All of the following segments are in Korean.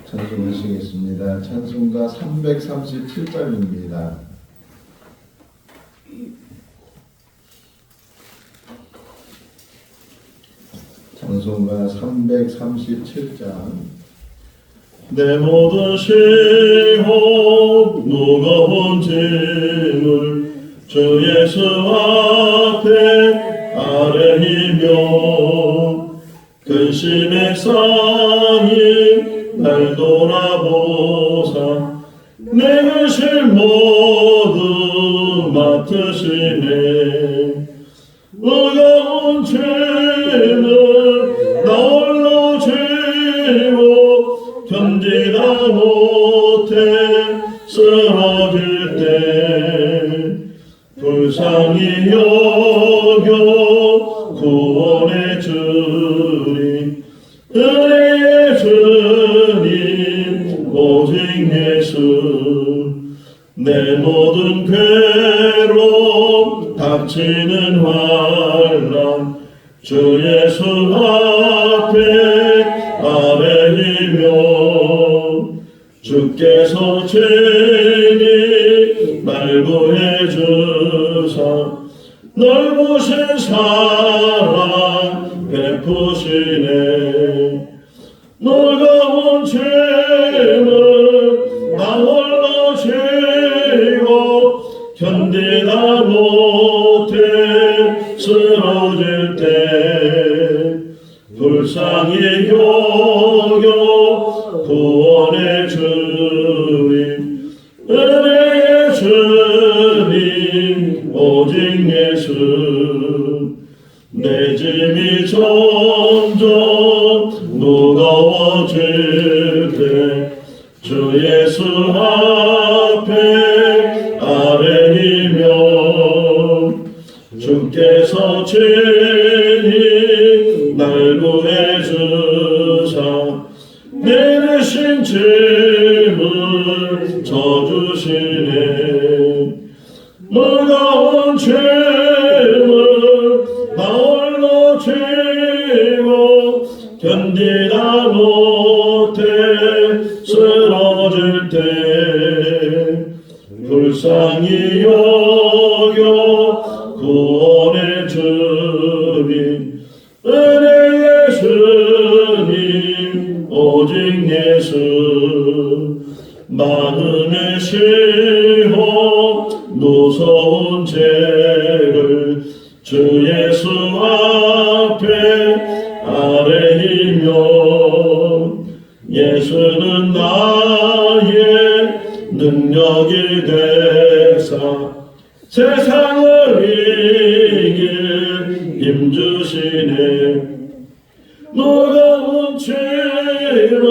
찬송하시겠습니다. 찬송가 337장입니다. 찬송가 337장. 내 모든 시험 무거운 짐을 주 예수 앞에 아뢰이며 근심에 쌓인 날 돌아보사 내 근심 모두 맡으시네. 무거운 짐을 나 홀로 지고 견디다 못해 쓰러질 때 불쌍히 여겨 구원해 주리. 은혜의 주님 오직 예수. 내 모든 괴로움 닥치는 환난 주 예수 앞에 아뢰이며 주께서 친히 날 구해 주사 넓으신 사랑 베푸시네. 무거운 짐을 나 홀로 지고 견디다 못해 쓰러질 때 불쌍히 여겨 구원해 주리. 은혜의 주님 오직 예수. 내 짐이 점점 무거워질 때 주 예수 앞에 아뢰이며 주께서 친히 날 구해 주사 내 대신 짐을 져주시네. 무거운 짐을 나 홀로 지고 견디다 못해 쓰러질 때 불쌍히 여겨 구원해 주리. 은혜의 주님 오직 예수. 마음의 시험 무서운 죄를 주 예수 앞에 아뢰이며 예수는 나의 능력이 되사 세상을 이길 힘주시네. 무거운 짐을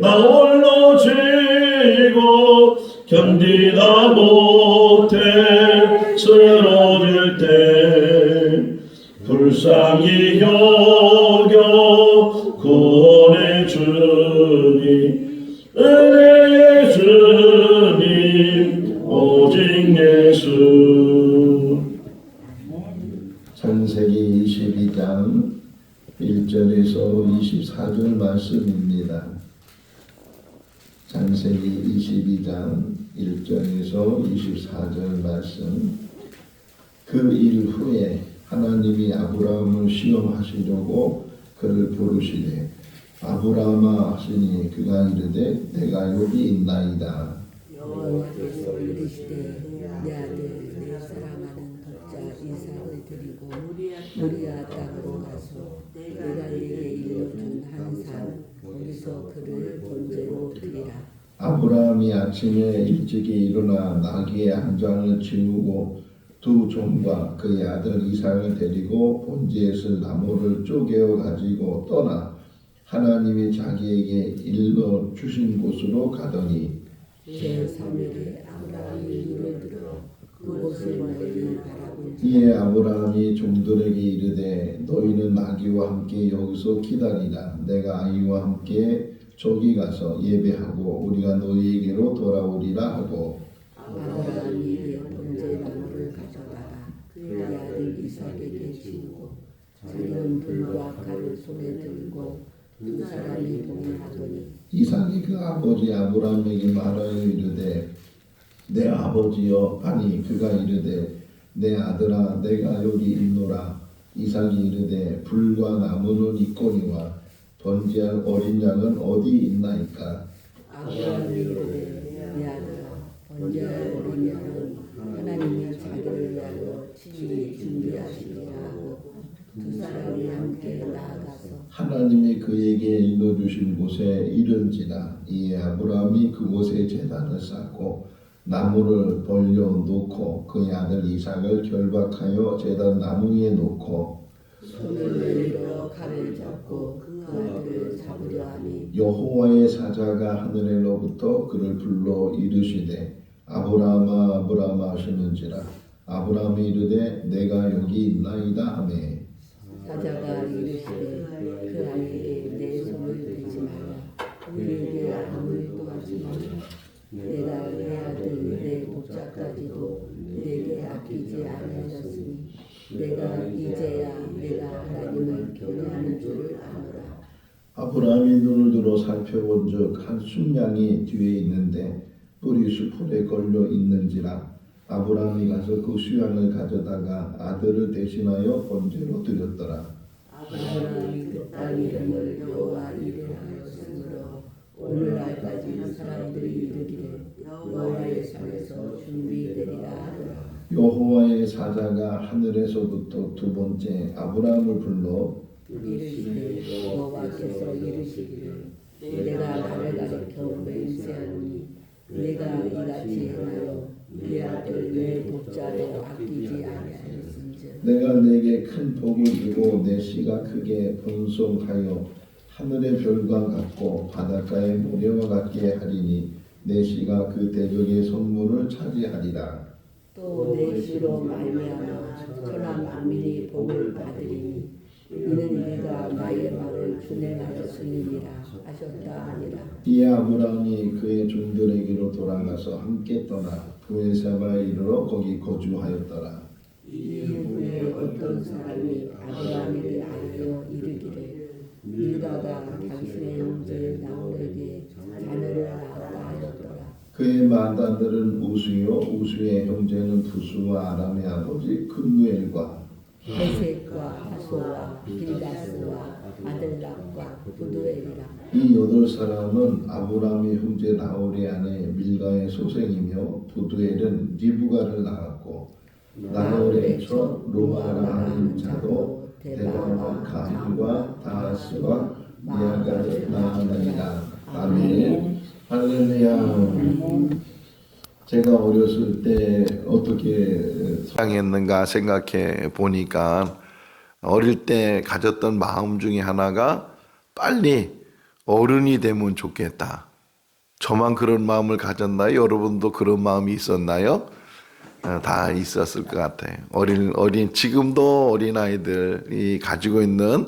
나 홀로 지고 견디다 못해 쓰러질 때 불쌍히 여겨 구원해 주니. 은혜의 주님 오직 예수. 창세기 22장 1절에서 24절 말씀입니다. 창세기 22장 1절에서 24절 말씀. 그 일 후에 하나님이 아브라함을 시험하시려고 그를 부르시되 아브라함아 하시니 그가 이르되 내가 여기 있나이다. 여호와께서 이르시되 내 아들 내 사랑하는 독자 이삭을 드리고 모리아 땅으로 가서 내가 네게 일러준 한 산 거기서 그를 번제로 드리라. 아브라함이 아침에 일찍이 일어나 나귀의 한 장을 지우고 두 종과 그의 아들 이삭을 데리고 본지에 쓸 나무를 쪼개어 가지고 떠나 하나님이 자기에게 일러 주신 곳으로 가더니 제3일에 아브라함이 눈을 들어 그곳을 멀리 바라보니 이에 아브라함이 종들에게 이르되 너희는 나귀와 함께 여기서 기다리라. 내가 아이와 함께 저기 가서 예배하고 우리가 너희에게로 돌아오리라 하고 아브라함이 번제 나무를 가져다가 그의 아들 이삭에게 지우고 자기는 불과 칼을 손에 들고 두 사람이 동행하더니 이삭이 그 아버지 아브라함에게 말하여 이르되 내 아버지여 하니 그가 이르되 내 아들아 내가 여기 있노라. 이삭이 이르되 불과 나무는 있거니와 번제할 어린 양은 어디 있나이까. 아브라함이 이르되 내 아들아 번제할 어린 양은 하나님이 자기를 위하여 친히 준비하시리라 하고 두 사람이 함께 나아가서 하나님이 그에게 일러주신 곳에 이른지라. 이에 아브라함이 그곳에 제단을 쌓고 나무를 벌려 놓고 그의 아들 이삭을 결박하여 제단 나무 위에 놓고 손을 내밀어 칼을 잡고 그 아들을 잡으려 하니 여호와의 사자가 하늘에로부터 그를 불러 이르시되 아브라함아 아브라함아 하시는지라. 아브라함이 이르되 내가 여기 있나이다 하매 사자가 이르시되 그 아이에게 내 손을 대지 마라. 그에게 아무 일도 하지 마라. 내가 내 아들 내 독자까지도 내게 아끼지 아니하였으니 내가 이제야 내가 하나님을 경외하는 줄을 아노라. 아브라함이 눈을 들어 살펴본즉 한 순양이 뒤에 있는데 뿔이 수풀에 걸려 있는지라. 아브라함이 가서 그 수양을 가져다가 아들을 대신하여 번제로 드렸더라. 아브라함이 그 땅 이름을 여호와 이레하였으므로 오늘날까지 사람들이 이르기를 여호와의 산에서 준비되리라 하더라. 여호와의 사자가 하늘에서부터 두 번째 아브라함을 불러 이르시되 여호와께서 이르시기를 내가 나를 가리켜 맹세하노니 내가 이같이 행하여 내 아들 내 독자로 아끼지 아니하였은즉 내가 내게 큰 복을 주고 내 씨가 크게 번성하여 하늘의 별과 같고 바닷가의 모래와 같게 하리니 내 씨가 그 대적의 성문을 차지하리라. 또 내 씨로 말미암아 천하 만민이 복을 받으리니 이는 네가 나의 말을 준행하였음이니라 하셨다 하니라. 이에 아브라함이 그의 종들에게로 돌아가서 함께 떠나 브엘사바에 이르러 거기 거주하였더라. 이 후에 어떤 사람이 아브라함에게 알려 이르기를 밀가가 당신의 형제 나홀에게 자녀를 낳았다 하였더라. 그의 만단들은 우수요 우수의 형제는 부수와 아람의 아버지 그무엘과 헤색과 하소와 빌다스와 아들락과 부두엘이라. 이 여덟 사람은 아브라함의 형제 나홀의 아내 밀가의 소생이며 부두엘은 리브가를 낳았고 나홀의 첫 루마라 하는 자도 데바와 가함과 다하스와 미아가를 낳았느니라. 아멘. 할렐루야. 제가 어렸을 때 어떻게 사랑했는가 생각해 보니까 어릴 때 가졌던 마음 중에 하나가 빨리 어른이 되면 좋겠다. 저만 그런 마음을 가졌나요? 여러분도 그런 마음이 있었나요? 다 있었을 것 같아요. 지금도 어린아이들이 가지고 있는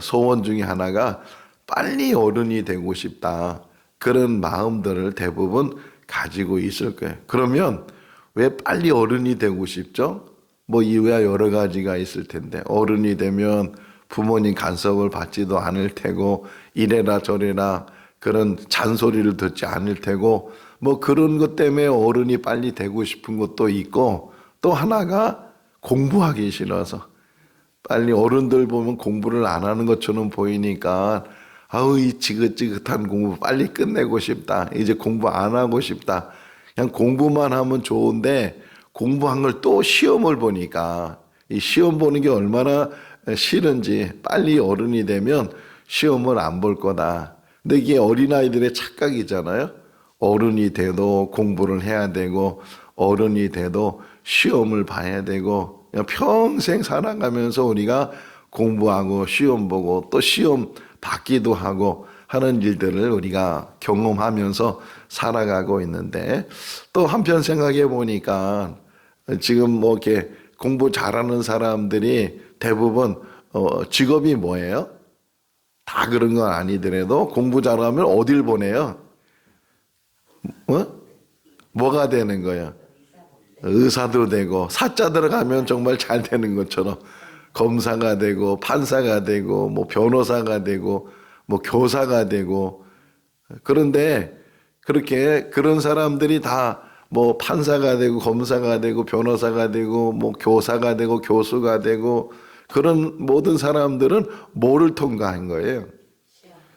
소원 중에 하나가 빨리 어른이 되고 싶다. 그런 마음들을 대부분 가지고 있을 거예요. 그러면 왜 빨리 어른이 되고 싶죠? 뭐 이유야 여러 가지가 있을 텐데 어른이 되면 부모님 간섭을 받지도 않을 테고 이래라 저래라 그런 잔소리를 듣지 않을 테고 뭐 그런 것 때문에 어른이 빨리 되고 싶은 것도 있고 또 하나가 공부하기 싫어서 빨리 어른들 보면 공부를 안 하는 것처럼 보이니까 아우 이 지긋지긋한 공부 빨리 끝내고 싶다. 이제 공부 안 하고 싶다. 그냥 공부만 하면 좋은데 공부한 걸 또 시험을 보니까 이 시험 보는 게 얼마나 싫은지 빨리 어른이 되면 시험을 안 볼 거다. 근데 이게 어린아이들의 착각이잖아요. 어른이 돼도 공부를 해야 되고 어른이 돼도 시험을 봐야 되고 그냥 평생 살아가면서 우리가 공부하고 시험 보고 또 시험 받기도 하고 하는 일들을 우리가 경험하면서 살아가고 있는데 또 한편 생각해 보니까 지금 뭐 이렇게 공부 잘하는 사람들이 대부분 직업이 뭐예요? 다 그런 건 아니더라도 공부 잘하면 어딜 보내요? 뭐가 되는 거야? 의사도 되고 사자 들어가면 정말 잘 되는 것처럼 검사가 되고 판사가 되고 뭐 변호사가 되고 뭐 교사가 되고 그런데 그렇게 그런 사람들이 다 뭐 판사가 되고 검사가 되고 변호사가 되고 뭐 교사가 되고 교수가 되고 그런 모든 사람들은 뭐를 통과한 거예요?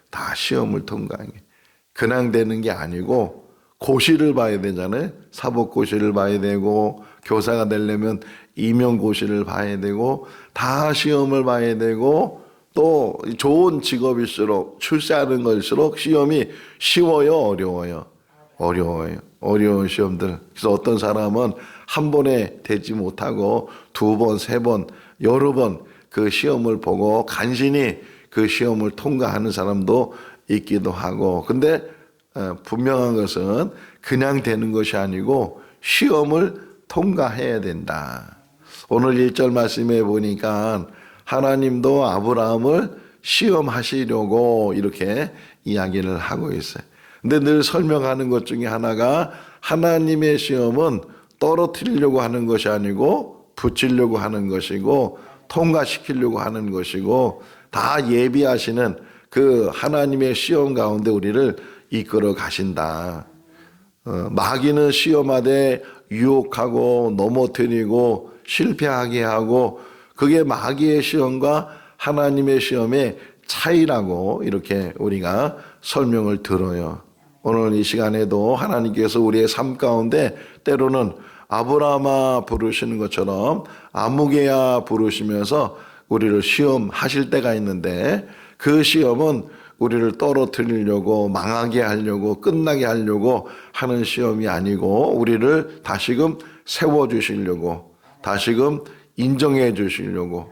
다 시험을 통과한 게. 그냥 되는 게 아니고 고시를 봐야 되잖아요. 사법고시를 봐야 되고 교사가 되려면 임용고시를 봐야 되고 다 시험을 봐야 되고 또 좋은 직업일수록 출세하는 걸수록 시험이 쉬워요, 어려워요? 어려워요. 어려운 시험들. 그래서 어떤 사람은 한 번에 되지 못하고 두 번, 세 번, 여러 번 그 시험을 보고 간신히 그 시험을 통과하는 사람도 있기도 하고. 근데 분명한 것은 그냥 되는 것이 아니고 시험을 통과해야 된다. 오늘 1절 말씀에 보니까 하나님도 아브라함을 시험하시려고 이렇게 이야기를 하고 있어요. 근데 늘 설명하는 것 중에 하나가 하나님의 시험은 떨어뜨리려고 하는 것이 아니고 붙이려고 하는 것이고 통과시키려고 하는 것이고 다 예비하시는 그 하나님의 시험 가운데 우리를 이끌어 가신다. 마귀는 시험하되 유혹하고 넘어뜨리고 실패하게 하고 그게 마귀의 시험과 하나님의 시험의 차이라고 이렇게 우리가 설명을 들어요. 오늘 이 시간에도 하나님께서 우리의 삶 가운데 때로는 아브라함아 부르시는 것처럼 아무개야 부르시면서 우리를 시험하실 때가 있는데 그 시험은 우리를 떨어뜨리려고 망하게 하려고 끝나게 하려고 하는 시험이 아니고 우리를 다시금 세워주시려고 다시금 인정해 주시려고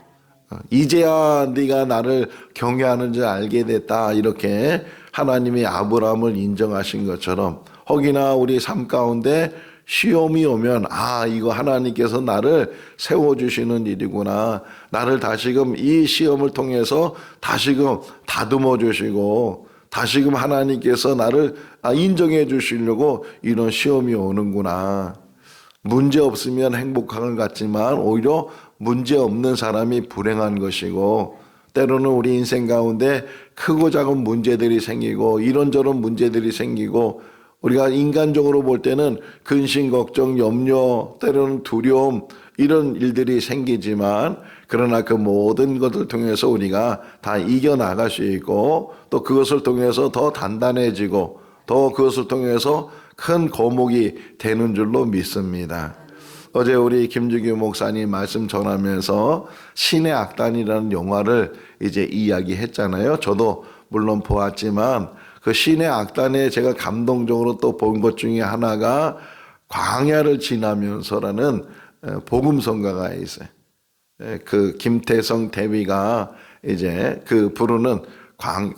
이제야 네가 나를 경외하는 줄 알게 됐다 이렇게 하나님이 아브라함을 인정하신 것처럼 혹이나 우리 삶 가운데 시험이 오면 아 이거 하나님께서 나를 세워주시는 일이구나 나를 다시금 이 시험을 통해서 다시금 다듬어 주시고 다시금 하나님께서 나를 인정해 주시려고 이런 시험이 오는구나. 문제 없으면 행복한 것 같지만 오히려 문제 없는 사람이 불행한 것이고 때로는 우리 인생 가운데 크고 작은 문제들이 생기고 이런저런 문제들이 생기고 우리가 인간적으로 볼 때는 근심, 걱정, 염려, 때로는 두려움 이런 일들이 생기지만 그러나 그 모든 것을 통해서 우리가 다 이겨나갈 수 있고 또 그것을 통해서 더 단단해지고 또 그것을 통해서 큰 거목이 되는 줄로 믿습니다. 어제 우리 김주규 목사님 말씀 전하면서 신의 악단이라는 영화를 이제 이야기했잖아요. 저도 물론 보았지만 그 신의 악단에 제가 감동적으로 또 본 것 중에 하나가 광야를 지나면서라는 복음성가가 있어요. 그 김태성 대위가 이제 그 부르는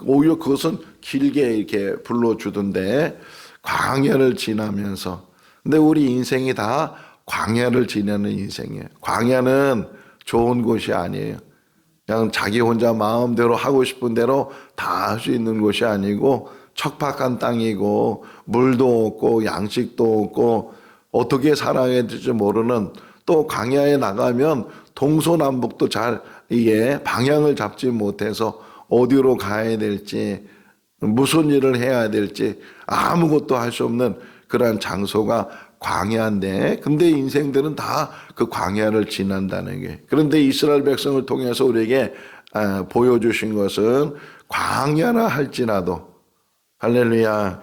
오히려 그것은 길게 이렇게 불러주던데 광야를 지나면서 근데 우리 인생이 다 광야를 지나는 인생이에요. 광야는 좋은 곳이 아니에요. 그냥 자기 혼자 마음대로 하고 싶은 대로 다 할 수 있는 곳이 아니고 척박한 땅이고 물도 없고 양식도 없고 어떻게 살아야 될지 모르는 또 광야에 나가면 동서남북도 잘 이게 방향을 잡지 못해서 어디로 가야 될지 무슨 일을 해야 될지 아무것도 할 수 없는 그러한 장소가 광야인데 근데 인생들은 다 그 광야를 지난다는 게 그런데 이스라엘 백성을 통해서 우리에게 보여주신 것은 광야라 할지라도 할렐루야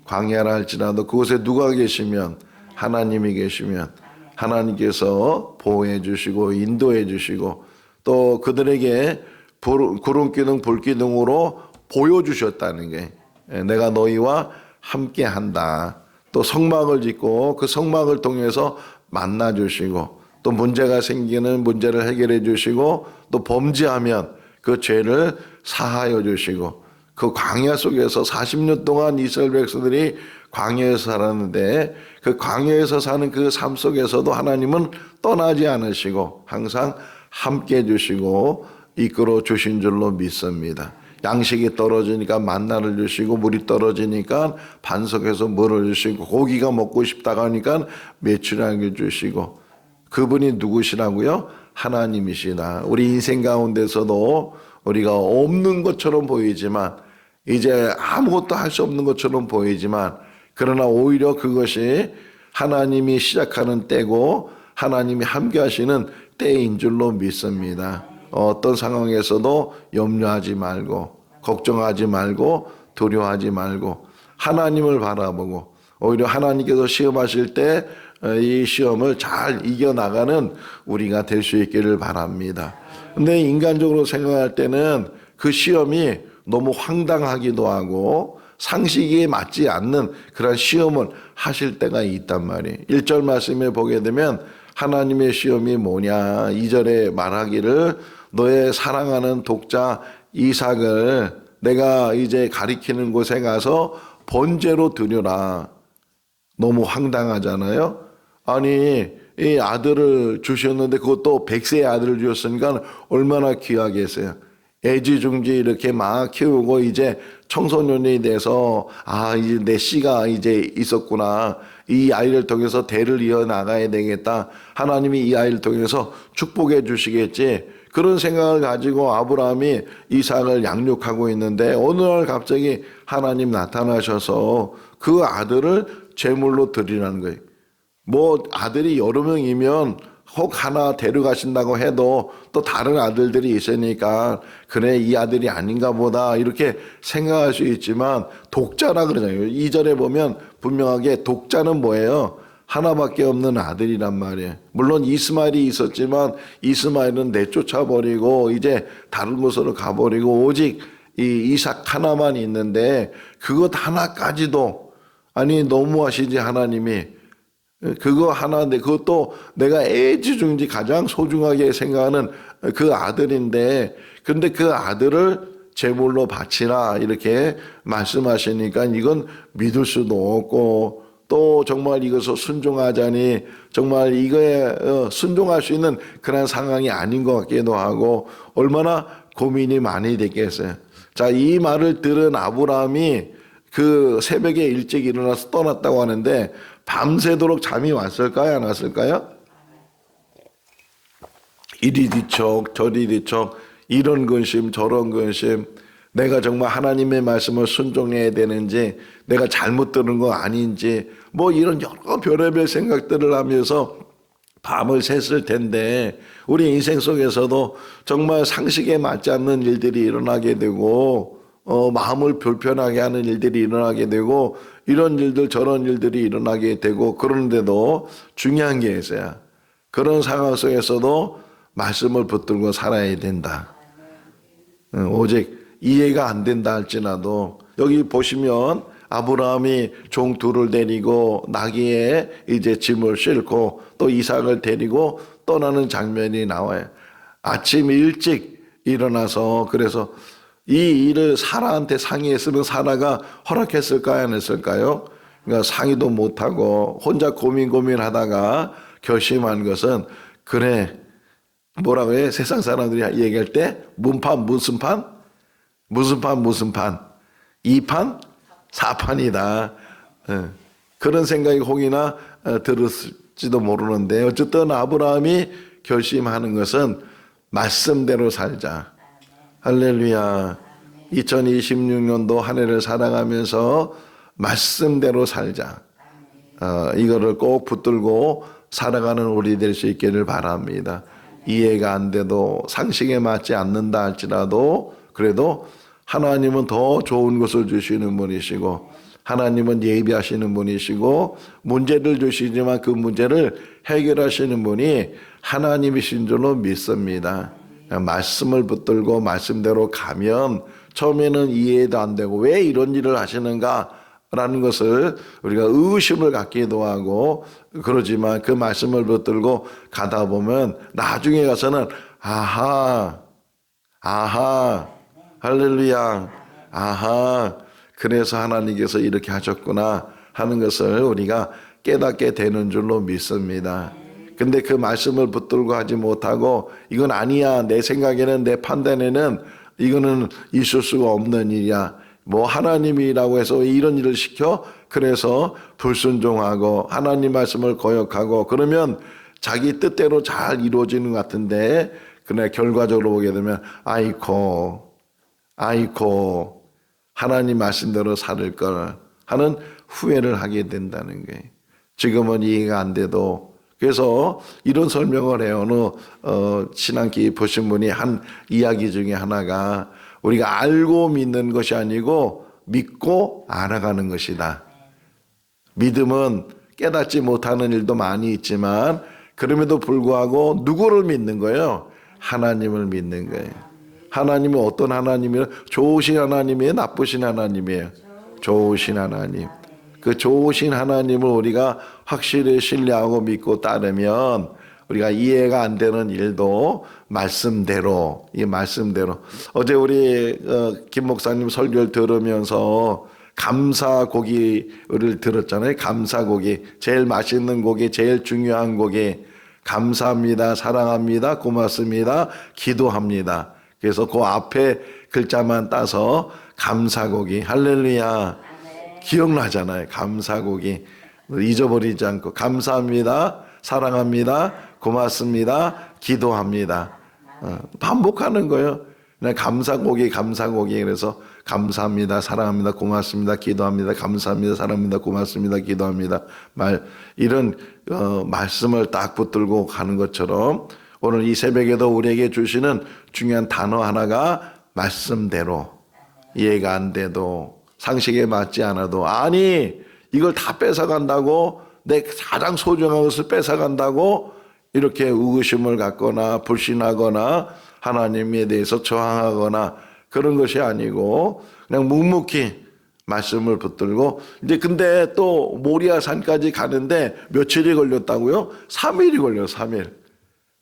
광야라 할지라도 그곳에 누가 계시면 하나님이 계시면 하나님께서 보호해 주시고 인도해 주시고 또 그들에게 구름기둥 불기둥으로 보여주셨다는 게 내가 너희와 함께한다. 또 성막을 짓고 그 성막을 통해서 만나 주시고 또 문제가 생기는 문제를 해결해 주시고 또 범죄하면 그 죄를 사하여 주시고 그 광야 속에서 40년 동안 이스라엘 백성들이 광야에서 살았는데 그 광야에서 사는 그 삶 속에서도 하나님은 떠나지 않으시고 항상 함께 해 주시고 이끌어 주신 줄로 믿습니다. 양식이 떨어지니까 만나를 주시고 물이 떨어지니까 반석에서 물을 주시고 고기가 먹고 싶다고 하니까 메추라기를 주시고 그분이 누구시라고요? 하나님이시다. 우리 인생 가운데서도 우리가 없는 것처럼 보이지만 이제 아무것도 할 수 없는 것처럼 보이지만 그러나 오히려 그것이 하나님이 시작하는 때고 하나님이 함께 하시는 때인 줄로 믿습니다. 어떤 상황에서도 염려하지 말고 걱정하지 말고 두려워하지 말고 하나님을 바라보고 오히려 하나님께서 시험하실 때 이 시험을 잘 이겨나가는 우리가 될 수 있기를 바랍니다. 근데 인간적으로 생각할 때는 그 시험이 너무 황당하기도 하고 상식에 맞지 않는 그런 시험을 하실 때가 있단 말이에요. 1절 말씀에 보게 되면 하나님의 시험이 뭐냐 2절에 말하기를 너의 사랑하는 독자 이삭을 내가 이제 가리키는 곳에 가서 번제로 드려라. 너무 황당하잖아요. 아니 이 아들을 주셨는데 그것도 100세의 아들을 주셨으니까 얼마나 귀하겠어요. 애지중지 이렇게 막 키우고 이제 청소년이 돼서 이제 내 씨가 이제 있었구나. 이 아이를 통해서 대를 이어나가야 되겠다. 하나님이 이 아이를 통해서 축복해 주시겠지. 그런 생각을 가지고 아브라함이 이삭을 양육하고 있는데 어느 날 갑자기 하나님 나타나셔서 그 아들을 제물로 드리라는 거예요. 뭐 아들이 여러 명이면 혹 하나 데려가신다고 해도 또 다른 아들들이 있으니까 그래 이 아들이 아닌가 보다 이렇게 생각할 수 있지만 독자라 그러잖아요. 2절에 보면 분명하게 독자는 뭐예요? 하나밖에 없는 아들이란 말이에요. 물론 이스마엘이 있었지만 이스마엘은 내쫓아버리고 이제 다른 곳으로 가버리고 오직 이 이삭 하나만 있는데 그것 하나까지도 아니 너무하시지 하나님이. 그거 하나인데 그것도 내가 애지중지 가장 소중하게 생각하는 그 아들인데 근데 그 아들을 제물로 바치라 이렇게 말씀하시니까 이건 믿을 수도 없고 또 정말 이것을 순종하자니 정말 이거에 순종할 수 있는 그런 상황이 아닌 것 같기도 하고 얼마나 고민이 많이 됐겠어요. 자, 이 말을 들은 아브라함이 그 새벽에 일찍 일어나서 떠났다고 하는데 밤새도록 잠이 왔을까요? 안 왔을까요? 이리 뒤척 저리 뒤척 이런 근심 저런 근심 내가 정말 하나님의 말씀을 순종해야 되는지 내가 잘못 들은 거 아닌지 뭐 이런 여러 별의별 생각들을 하면서 밤을 샜을 텐데 우리 인생 속에서도 정말 상식에 맞지 않는 일들이 일어나게 되고 마음을 불편하게 하는 일들이 일어나게 되고 이런 일들 저런 일들이 일어나게 되고 그런데도 중요한 게 있어요. 그런 상황 속에서도 말씀을 붙들고 살아야 된다. 오직 이해가 안 된다 할지라도 여기 보시면 아브라함이 종 둘을 데리고 나귀에 이제 짐을 싣고 또 이삭을 데리고 떠나는 장면이 나와요. 아침 일찍 일어나서 그래서 이 일을 사라한테 상의했으면 사라가 허락했을까요? 안 했을까요? 그러니까 상의도 못하고 혼자 고민하다가 결심한 것은 그래 뭐라고 해? 세상 사람들이 얘기할 때 문판 무슨 판? 무슨 판? 2판? 4판이다. 그런 생각이 혹이나 들었을지도 모르는데 어쨌든 아브라함이 결심하는 것은 말씀대로 살자. 할렐루야. 2026년도 한 해를 살아가면서 말씀대로 살자. 이거를 꼭 붙들고 살아가는 우리 될 수 있기를 바랍니다. 이해가 안 돼도 상식에 맞지 않는다 할지라도 그래도 하나님은 더 좋은 것을 주시는 분이시고 하나님은 예비하시는 분이시고 문제를 주시지만 그 문제를 해결하시는 분이 하나님이신 줄로 믿습니다. 말씀을 붙들고 말씀대로 가면 처음에는 이해도 안 되고 왜 이런 일을 하시는가 라는 것을 우리가 의심을 갖기도 하고 그러지만 그 말씀을 붙들고 가다 보면 나중에 가서는 아하 할렐루야 아하 그래서 하나님께서 이렇게 하셨구나 하는 것을 우리가 깨닫게 되는 줄로 믿습니다. 근데 그 말씀을 붙들고 하지 못하고 이건 아니야 내 생각에는 내 판단에는 이거는 있을 수가 없는 일이야 뭐 하나님이라고 해서 이런 일을 시켜 그래서 불순종하고 하나님 말씀을 거역하고 그러면 자기 뜻대로 잘 이루어지는 것 같은데 그러나 결과적으로 보게 되면 아이코 하나님 말씀대로 살을 걸 하는 후회를 하게 된다는 거예요. 지금은 이해가 안 돼도. 그래서 이런 설명을 해요. 어느 신앙 깊으신 분이 한 이야기 중에 하나가 우리가 알고 믿는 것이 아니고 믿고 알아가는 것이다. 믿음은 깨닫지 못하는 일도 많이 있지만 그럼에도 불구하고 누구를 믿는 거예요? 하나님을 믿는 거예요. 하나님은 어떤 하나님이에요? 좋으신 하나님이에요? 나쁘신 하나님이에요? 좋으신 하나님. 그 좋으신 하나님을 우리가 확실히 신뢰하고 믿고 따르면 우리가 이해가 안 되는 일도 말씀대로, 이 말씀대로. 어제 우리 김 목사님 설교를 들으면서 감사고기를 들었잖아요. 감사고기. 제일 맛있는 고기, 제일 중요한 고기. 감사합니다, 사랑합니다, 고맙습니다, 기도합니다. 그래서 그 앞에 글자만 따서 감사고기. 할렐루야. 기억나잖아요. 감사고기. 잊어버리지 않고 감사합니다, 사랑합니다, 고맙습니다, 기도합니다. 반복하는 거예요. 그냥 감사고기, 감사고기. 그래서 감사합니다, 사랑합니다, 고맙습니다, 기도합니다, 감사합니다, 사랑합니다, 고맙습니다, 기도합니다. 이런 말씀을 딱 붙들고 가는 것처럼 오늘 이 새벽에도 우리에게 주시는 중요한 단어 하나가 말씀대로. 이해가 안 돼도 상식에 맞지 않아도 아니 이걸 다 뺏어간다고, 내 가장 소중한 것을 뺏어간다고 이렇게 의구심을 갖거나 불신하거나 하나님에 대해서 저항하거나 그런 것이 아니고 그냥 묵묵히 말씀을 붙들고 이제 근데 또 모리아 산까지 가는데 며칠이 걸렸다고요? 3일이 걸려요. 3일.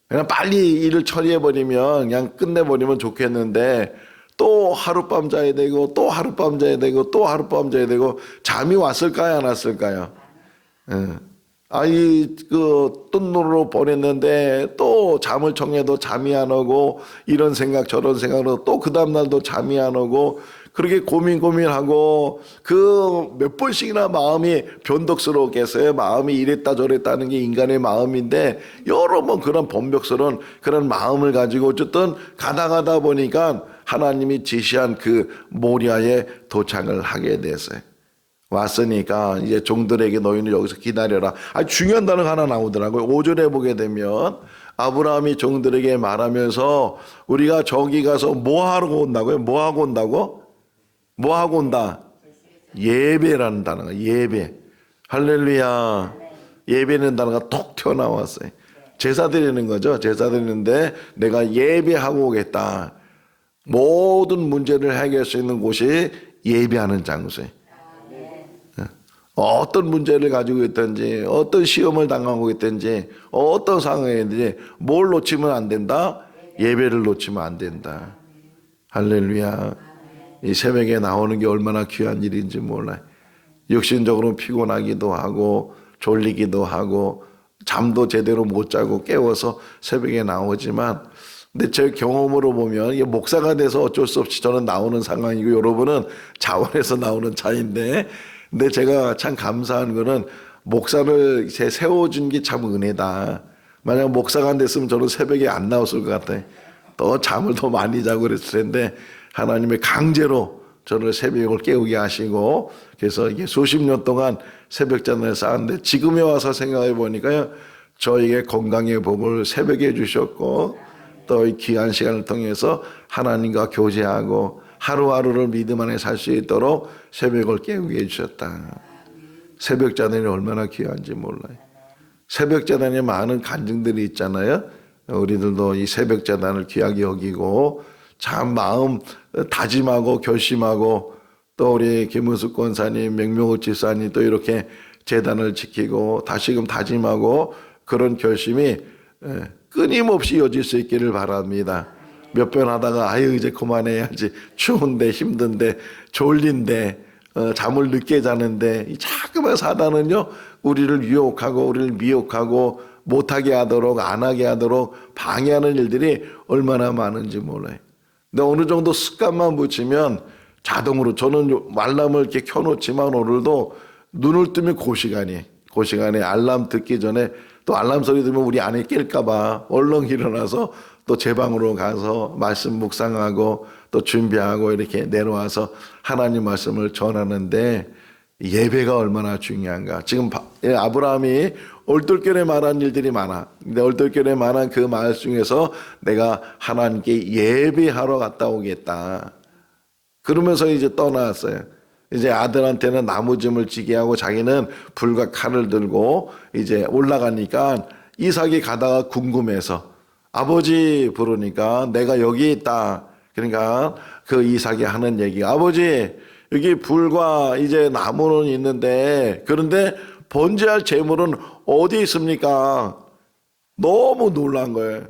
그냥 빨리 일을 처리해버리면 그냥 끝내버리면 좋겠는데 또 하룻밤 자야 되고 또 하룻밤 자야 되고 또 하룻밤 자야 되고 잠이 왔을까요? 안 왔을까요? 뜬노로 보냈는데 또 잠을 청해도 잠이 안 오고 이런 생각 저런 생각으로 또 그 다음날도 잠이 안 오고 그렇게 고민하고 그 몇 번씩이나 마음이 변덕스러웠겠어요. 마음이 이랬다 저랬다 하는 게 인간의 마음인데 여러 번 그런 번벽스러운 그런 마음을 가지고 어쨌든 가다 보니까 하나님이 지시한 그 모리아에 도착을 하게 됐어요. 왔으니까 이제 종들에게 너희는 여기서 기다려라. 중요한 단어가 하나 나오더라고요. 5절에 보게 되면 아브라함이 종들에게 말하면서 우리가 저기 가서 뭐 하러 온다고요? 뭐 하고 온다고? 뭐 하고 온다? 예배라는 단어가 예배. 할렐루야. 예배는 단어가 톡 튀어나왔어요. 제사 드리는 거죠. 제사 드리는데 내가 예배하고 오겠다. 모든 문제를 해결할 수 있는 곳이 예배하는 장소예요. 어떤 문제를 가지고 있든지 어떤 시험을 당하고 있든지 어떤 상황에 있든지 뭘 놓치면 안 된다? 예배를 놓치면 안 된다. 할렐루야. 이 새벽에 나오는 게 얼마나 귀한 일인지 몰라요. 육신적으로 피곤하기도 하고 졸리기도 하고 잠도 제대로 못 자고 깨워서 새벽에 나오지만 근데 제 경험으로 보면 이게 목사가 돼서 어쩔 수 없이 저는 나오는 상황이고 여러분은 자원에서 나오는 차이인데 근데 제가 참 감사한 거는 목사를 세워준 게 참 은혜다. 만약 목사가 안 됐으면 저는 새벽에 안 나왔을 것 같아요. 또 잠을 더 많이 자고 그랬을 텐데 하나님의 강제로 저를 새벽을 깨우게 하시고 그래서 이게 수십 년 동안 새벽잠을 쌓았는데 지금에 와서 생각해 보니까요. 저에게 건강의 복을 새벽에 주셨고 또 이 귀한 시간을 통해서 하나님과 교제하고 하루하루를 믿음 안에 살 수 있도록 새벽을 깨우게 해주셨다. 새벽자단이 얼마나 귀한지 몰라요. 새벽자단에 많은 간증들이 있잖아요. 우리들도 이 새벽자단을 귀하게 여기고 참 마음 다짐하고 결심하고 또 우리 김은숙 권사님, 명명호 집사님 또 이렇게 재단을 지키고 다시금 다짐하고 그런 결심이 끊임없이 이어질 수 있기를 바랍니다. 몇 번 하다가 아유 이제 그만해야지 추운데 힘든데 졸린데 잠을 늦게 자는데 자꾸만 사단은요 우리를 유혹하고 우리를 미혹하고 못하게 하도록 안 하게 하도록 방해하는 일들이 얼마나 많은지 몰라요. 근데 어느 정도 습관만 붙이면 자동으로 저는 알람을 이렇게 켜놓지만 오늘도 눈을 뜨면 그 시간에 알람 듣기 전에 또 알람 소리 들으면 우리 안에 깰까봐 얼른 일어나서 또 제 방으로 가서 말씀 묵상하고 또 준비하고 이렇게 내려와서 하나님 말씀을 전하는데 예배가 얼마나 중요한가. 지금 아브라함이 얼떨결에 말한 일들이 많아. 근데 얼떨결에 말한 그 말 중에서 내가 하나님께 예배하러 갔다 오겠다. 그러면서 이제 떠나왔어요. 이제 아들한테는 나무짐을 지게 하고 자기는 불과 칼을 들고 이제 올라가니까 이삭이 가다가 궁금해서 아버지 부르니까 내가 여기 있다. 그러니까 그 이삭이 하는 얘기가 아버지 여기 불과 이제 나무는 있는데 그런데 번제할 제물은 어디 있습니까? 너무 놀란 거예요.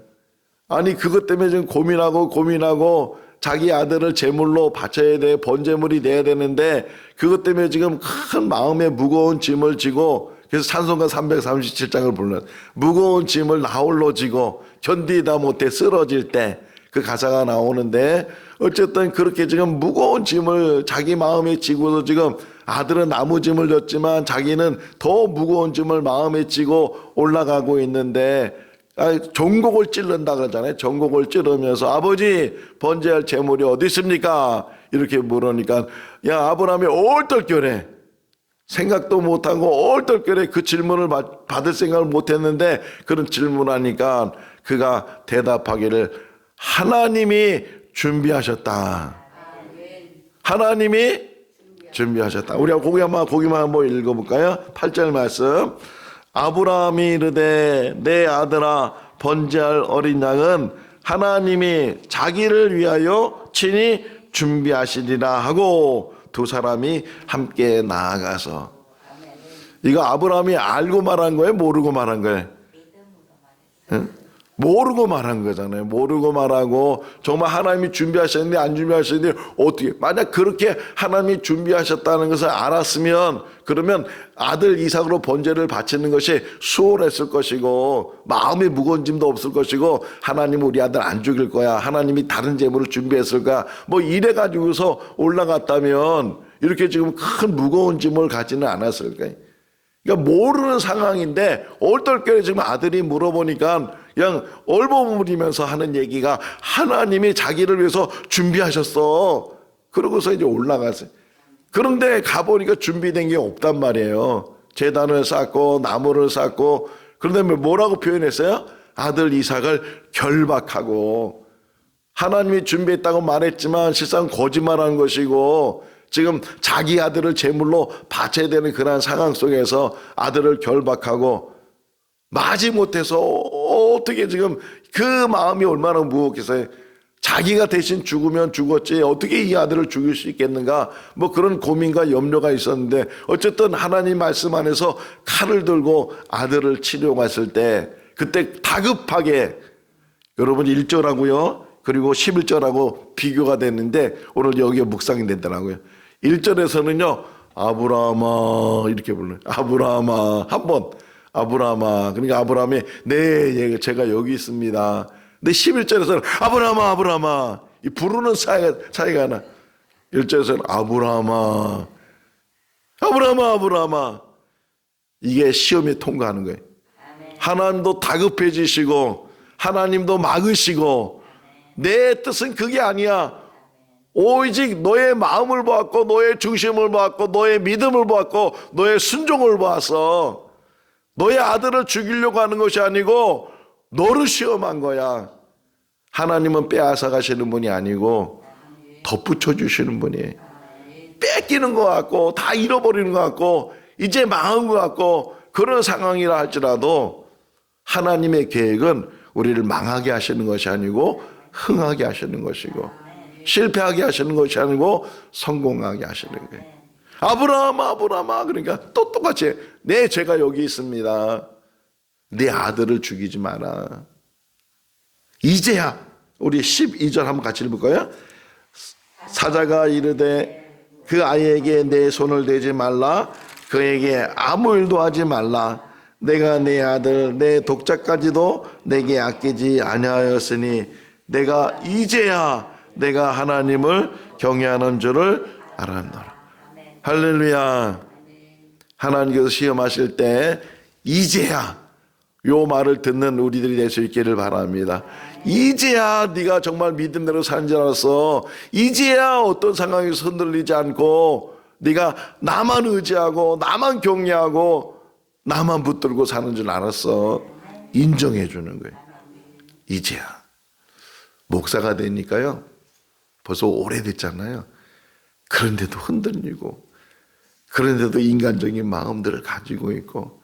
아니 그것 때문에 지금 고민하고 자기 아들을 제물로 바쳐야 돼. 번제물이 돼야 되는데 그것 때문에 지금 큰 마음에 무거운 짐을 지고 그래서 찬송가 337장을 불러 무거운 짐을 나홀로 지고 견디다 못해 쓰러질 때 그 가사가 나오는데 어쨌든 그렇게 지금 무거운 짐을 자기 마음에 지고도 지금 아들은 나무 짐을 졌지만 자기는 더 무거운 짐을 마음에 지고 올라가고 있는데 종곡을 찌른다 그러잖아요. 종곡을 찌르면서 아버지 번제할 제물이 어디 있습니까? 이렇게 물으니까 야 아브라함이 얼떨결에 생각도 못하고 얼떨결에 그 질문을 받을 생각을 못했는데 그런 질문하니까 그가 대답하기를 하나님이 준비하셨다. 하나님이 준비하셨다. 우리가 거기만 한번 읽어볼까요? 8절 말씀. 아브라함이 이르되 내 아들아 번제할 어린 양은 하나님이 자기를 위하여 친히 준비하시리라 하고 두 사람이 함께 나아가서 이거 아브라함이 알고 말한 거예요? 모르고 말한 거예요? 응? 모르고 말한 거잖아요. 모르고 말하고 정말 하나님이 준비하셨는데 안 준비하셨는데 어떻게 만약 그렇게 하나님이 준비하셨다는 것을 알았으면 그러면 아들 이삭으로 번제를 바치는 것이 수월했을 것이고 마음에 무거운 짐도 없을 것이고 하나님 우리 아들 안 죽일 거야. 하나님이 다른 제물을 준비했을 거야. 뭐 이래 가지고서 올라갔다면 이렇게 지금 큰 무거운 짐을 가지는 않았을 거예요. 그러니까 모르는 상황인데 얼떨결에 지금 아들이 물어보니까 그냥 얼버무리면서 하는 얘기가 하나님이 자기를 위해서 준비하셨어. 그러고서 이제 올라갔어요. 그런데 가보니까 준비된 게 없단 말이에요. 제단을 쌓고 나무를 쌓고 그런데 뭐라고 표현했어요? 아들 이삭을 결박하고 하나님이 준비했다고 말했지만 실상 거짓말한 것이고 지금 자기 아들을 제물로 바쳐야 되는 그런 상황 속에서 아들을 결박하고 마지못해서 어떻게 지금 그 마음이 얼마나 무겁겠어요. 자기가 대신 죽으면 죽었지 어떻게 이 아들을 죽일 수 있겠는가 뭐 그런 고민과 염려가 있었는데 어쨌든 하나님 말씀 안에서 칼을 들고 아들을 치려고 했을 때 그때 다급하게 여러분 1절하고요 그리고 11절하고 비교가 됐는데 오늘 여기에 묵상이 된다고요. 1절에서는요 아브라함아 이렇게 불러요. 아브라함아 한번 아브라함아 그러니까 아브라함이 네 제가 여기 있습니다. 근데 11절에서는 아브라함아 이 부르는 차이가 나. 1절에서는 아브라함아 이게 시험에 통과하는 거예요. 하나님도 다급해지시고 하나님도 막으시고 내 뜻은 그게 아니야. 오직 너의 마음을 보았고 너의 중심을 보았고 너의 믿음을 보았고 너의 순종을 보았어. 너의 아들을 죽이려고 하는 것이 아니고 너를 시험한 거야. 하나님은 빼앗아 가시는 분이 아니고 덧붙여 주시는 분이에요. 뺏기는 것 같고 다 잃어버리는 것 같고 이제 망한 것 같고 그런 상황이라 할지라도 하나님의 계획은 우리를 망하게 하시는 것이 아니고 흥하게 하시는 것이고 실패하게 하시는 것이 아니고 성공하게 하시는 거예요. 아브라함아 그러니까 또 똑같이 네 제가 여기 있습니다. 네 아들을 죽이지 마라. 이제야 우리 12절 한번 같이 읽을까요? 사자가 이르되 그 아이에게 내 손을 대지 말라. 그에게 아무 일도 하지 말라. 내가 내 아들 내 독자까지도 내게 아끼지 아니하였으니 내가 이제야 내가 하나님을 경외하는 줄을 알았노라. 할렐루야. 하나님께서 시험하실 때 이제야 요 말을 듣는 우리들이 될 수 있기를 바랍니다. 이제야 네가 정말 믿음대로 사는 줄 알았어. 이제야 어떤 상황에서 흔들리지 않고 네가 나만 의지하고 나만 격려하고 나만 붙들고 사는 줄 알았어. 인정해 주는 거예요. 이제야. 목사가 되니까요, 벌써 오래됐잖아요. 그런데도 흔들리고, 그런데도 인간적인 마음들을 가지고 있고,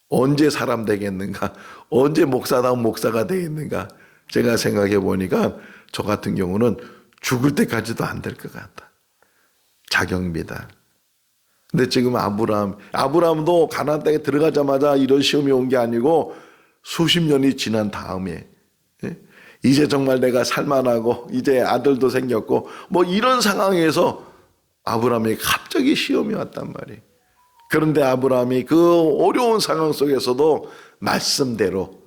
언제 사람 되겠는가, 언제 목사다운 목사가 되겠는가. 제가 생각해 보니까 저 같은 경우는 죽을 때까지도 안 될 것 같다. 자격입니다. 근데 지금 아브라함도 가나안 땅에 들어가자마자 이런 시험이 온 게 아니고 수십 년이 지난 다음에, 이제 정말 내가 살만하고 이제 아들도 생겼고 뭐 이런 상황에서 아브라함에게 갑자기 시험이 왔단 말이에요. 그런데 아브라함이 그 어려운 상황 속에서도 말씀대로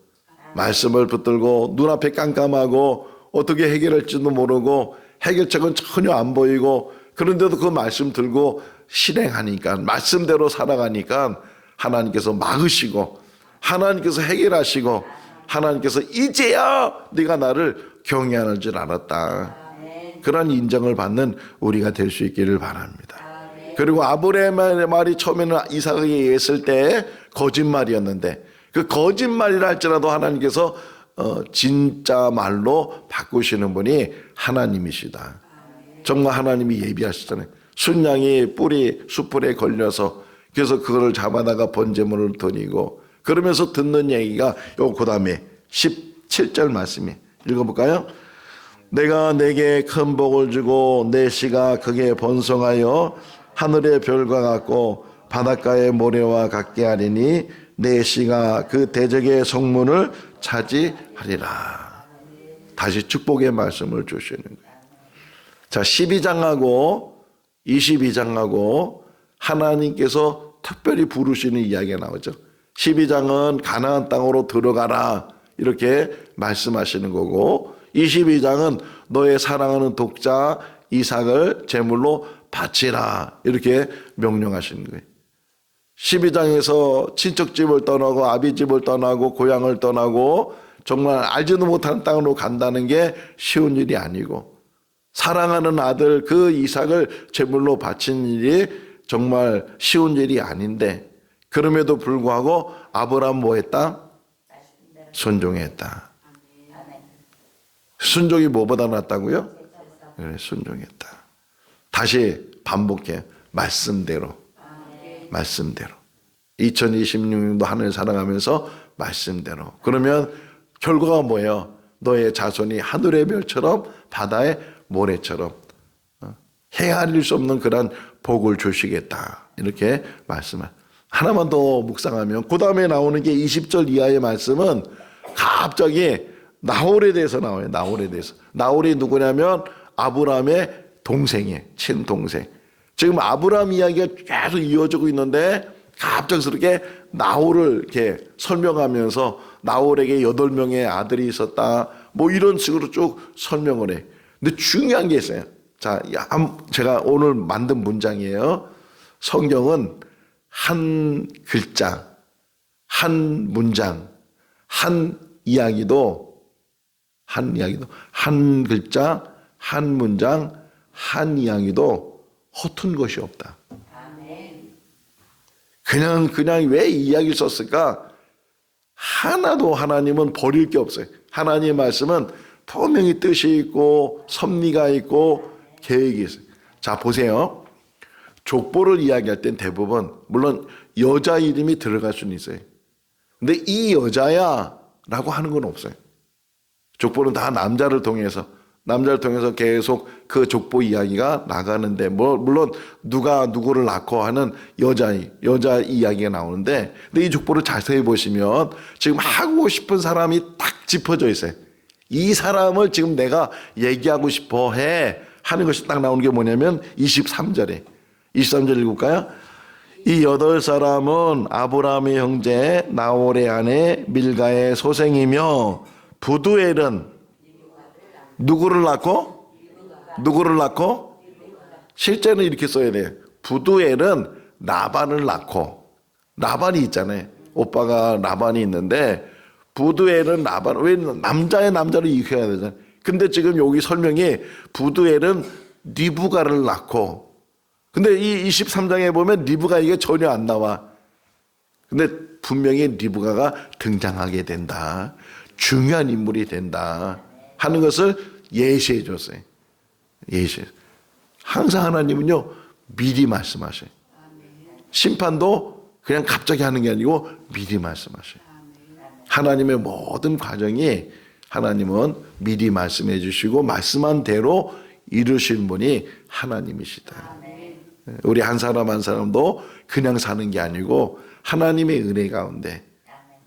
말씀을 붙들고 눈앞에 깜깜하고 어떻게 해결할지도 모르고 해결책은 전혀 안 보이고, 그런데도 그 말씀 들고 실행하니까, 말씀대로 살아가니까 하나님께서 막으시고 하나님께서 해결하시고 하나님께서 이제야 네가 나를 경외하는 줄 알았다. 그런 인정을 받는 우리가 될 수 있기를 바랍니다. 그리고 아브라함의 말이 처음에는 이삭에게 했을 때 거짓말이었는데, 그 거짓말이라 할지라도 하나님께서 진짜 말로 바꾸시는 분이 하나님이시다. 정말 하나님이 예비하시잖아요. 순양이 숯불에 걸려서 그래서 그거를 잡아다가 번제물을 드리고, 그러면서 듣는 얘기가 그 다음에 17절 말씀이 읽어볼까요? 내가 내게 큰 복을 주고 내 씨가 크게 번성하여 하늘의 별과 같고 바닷가의 모래와 같게 하리니 내 씨가 그 대적의 성문을 차지하리라. 다시 축복의 말씀을 주시는 거예요. 자, 12장하고 22장하고 하나님께서 특별히 부르시는 이야기가 나오죠. 12장은 가나안 땅으로 들어가라 이렇게 말씀하시는 거고, 22장은 너의 사랑하는 독자 이삭을 제물로 바치라 이렇게 명령하시는 거예요. 12장에서 친척집을 떠나고 아비집을 떠나고 고향을 떠나고 정말 알지도 못하는 땅으로 간다는 게 쉬운 일이 아니고, 사랑하는 아들 그 이삭을 제물로 바친 일이 정말 쉬운 일이 아닌데, 그럼에도 불구하고 아브라함 뭐 했다? 순종했다. 순종이 뭐보다 낫다고요? 그래, 순종했다. 다시 반복해. 말씀대로. 2026년도 하늘 살아가면서 말씀대로. 그러면 결과가 뭐예요? 너의 자손이 하늘의 별처럼 바다의 모래처럼 헤아릴 수 없는 그런 복을 주시겠다. 이렇게 말씀을. 하나만 더 묵상하면 그 다음에 나오는 게 20절 이하의 말씀은 갑자기 나홀에 대해서 나와요. 나홀에 대해서. 나홀이 누구냐면 아브라함의 동생이에요. 친동생. 지금 아브라함 이야기가 계속 이어지고 있는데 갑작스럽게 나홀을 이렇게 설명하면서 나홀에게 8명의 아들이 있었다. 뭐 이런 식으로 쭉 설명을 해. 근데 중요한 게 있어요. 자, 제가 오늘 만든 문장이에요. 성경은 한 글자, 한 문장, 한 이야기도, 한 글자, 한 문장, 한 이야기도 허튼 것이 없다. 그냥 왜 이 이야기를 썼을까? 하나도 하나님은 버릴 게 없어요. 하나님의 말씀은 분명히 뜻이 있고 섭리가 있고 계획이 있어요. 자, 보세요. 족보를 이야기할 땐 대부분 물론 여자 이름이 들어갈 수는 있어요. 근데 이 여자야 라고 하는 건 없어요. 족보는 다 남자를 통해서 계속 그 족보 이야기가 나가는데, 물론 누가 누구를 낳고 하는 여자 이야기가 나오는데, 근데 이 족보를 자세히 보시면 지금 하고 싶은 사람이 딱 짚어져 있어요. 이 사람을 지금 내가 얘기하고 싶어 해 하는 것이 딱 나오는 게 뭐냐면 23절 읽을까요? 이 8사람은 아브라함의 형제 나홀의 아내 밀가의 소생이며 부두엘은 누구를 낳고? 실제는 이렇게 써야 돼요. 부두엘은 라반을 낳고, 라반이 있잖아요. 오빠가 라반이 있는데 부두엘은 라반, 왜 남자를 이겨야 되잖아요. 근데 지금 여기 설명이 부두엘은 리브가를 낳고, 근데 이 23장에 보면 리브가 이게 전혀 안 나와. 근데 분명히 리브가가 등장하게 된다. 중요한 인물이 된다 하는 것을 예시해 줬어요. 예시. 항상 하나님은요 미리 말씀하셔요. 심판도 그냥 갑자기 하는 게 아니고 미리 말씀하셔요. 하나님의 모든 과정이 하나님은 미리 말씀해 주시고 말씀한 대로 이루신 분이 하나님이시다. 우리 한 사람 한 사람도 그냥 사는 게 아니고 하나님의 은혜 가운데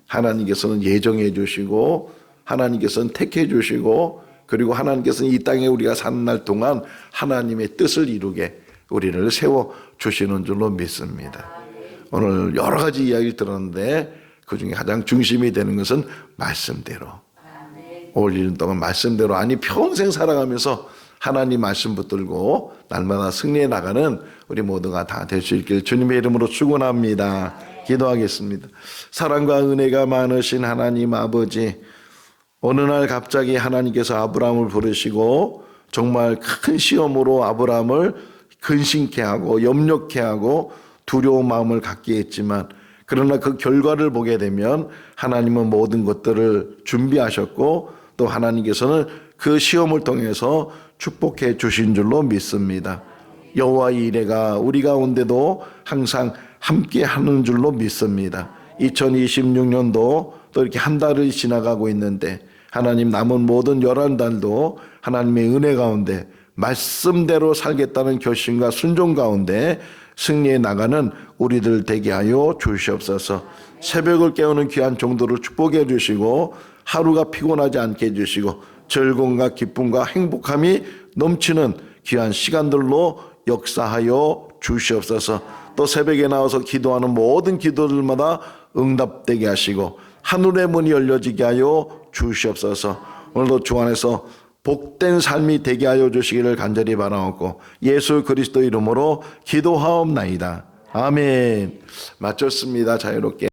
하나님께서는 예정해 주시고 하나님께서는 택해 주시고 그리고 하나님께서는 이 땅에 우리가 사는 날 동안 하나님의 뜻을 이루게 우리를 세워 주시는 줄로 믿습니다. 오늘 여러 가지 이야기를 들었는데 그중에 가장 중심이 되는 것은 말씀대로. 올 1년 동안 말씀대로 아니 평생 살아가면서 하나님 말씀 붙들고 날마다 승리해 나가는 우리 모두가 다 될 수 있길 주님의 이름으로 축원합니다. 기도하겠습니다. 사랑과 은혜가 많으신 하나님 아버지, 어느 날 갑자기 하나님께서 아브라함을 부르시고 정말 큰 시험으로 아브라함을 근심케 하고 염려케 하고 두려운 마음을 갖게 했지만 그러나 그 결과를 보게 되면 하나님은 모든 것들을 준비하셨고 또 하나님께서는 그 시험을 통해서 축복해 주신 줄로 믿습니다. 여호와의 이레가 우리 가운데도 항상 함께 하는 줄로 믿습니다. 2026년도 또 이렇게 한 달이 지나가고 있는데 하나님 남은 모든 11달도 하나님의 은혜 가운데 말씀대로 살겠다는 결심과 순종 가운데 승리해 나가는 우리들 되게 하여 주시옵소서. 새벽을 깨우는 귀한 정도를 축복해 주시고 하루가 피곤하지 않게 해주시고 즐거움과 기쁨과 행복함이 넘치는 귀한 시간들로 역사하여 주시옵소서. 또 새벽에 나와서 기도하는 모든 기도들마다 응답되게 하시고 하늘의 문이 열려지게 하여 주시옵소서. 오늘도 주 안에서 복된 삶이 되게 하여 주시기를 간절히 바라옵고 예수 그리스도 이름으로 기도하옵나이다. 아멘. 마쳤습니다. 자유롭게.